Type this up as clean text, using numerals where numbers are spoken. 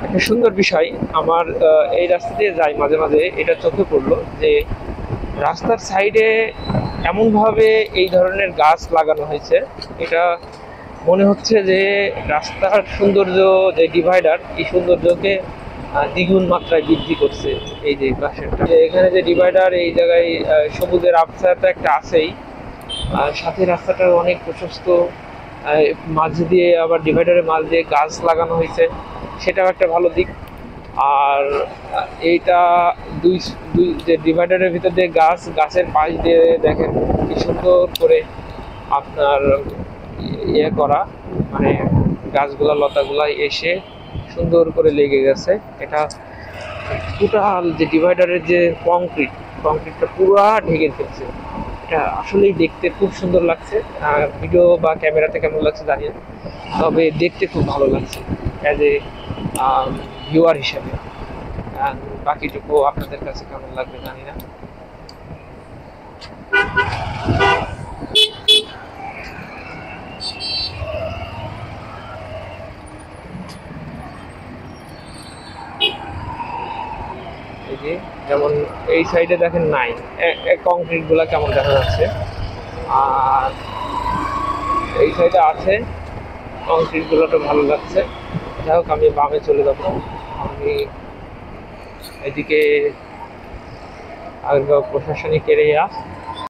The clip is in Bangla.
একটা সুন্দর বিষয় আমার এই রাস্তা দিয়ে যাই মাঝে মাঝে, এটা চোখে পড়লো যে রাস্তার সাইডে এমনভাবে এই ধরনের গাছ লাগানো হয়েছে। এটা মনে হচ্ছে যে রাস্তার সৌন্দর্য, যে ডিভাইডার, এই সৌন্দর্যকে দ্বিগুণ মাত্রায় বৃদ্ধি করছে। এই যে পাশেরটা, এখানে যে ডিভাইডার, এই জায়গায় সবুজের আবছায়াটা একটা আছেই, আর সাথে রাস্তাটা অনেক প্রশস্ত, মাঝ দিয়ে আবার ডিভাইডারের মাঝ দিয়ে গাছ লাগানো হয়েছে, সেটাও একটা ভালো দিক। আর এইটা দুই দুই যে ডিভাইডারের ভিতর দিয়ে গাছের পাশ দিয়ে দেখেন কি সুন্দর করে আপনার ইয়ে করা, মানে গাছগুলা লতাগুলা এসে সুন্দর করে লেগে গেছে। এটা টোটাল যে ডিভাইডারের যে কংক্রিটটা পুরা ঢেকে ফেলছে। এটা আসলেই দেখতে খুব সুন্দর লাগছে। ভিডিও বা ক্যামেরাতে কেমন লাগছে জানি না, তবে দেখতে খুব ভালো লাগছে অ্যাজ এ ভিউয়ার হিসাবে। বাকিটুকু আপনাদের কাছে কেমন লাগবে জানি না। এই যে যেমন এই সাইডে দেখেন নাই, কংক্রিট গুলা কেমন দেখা যাচ্ছে, আর এই সাইডে আছে, কংক্রিট গুলোটা ভালো লাগছে। যাই হোক, আমি বামে চলে যাবো। আমি এদিকে আগের প্রশাসনিক এরিয়া,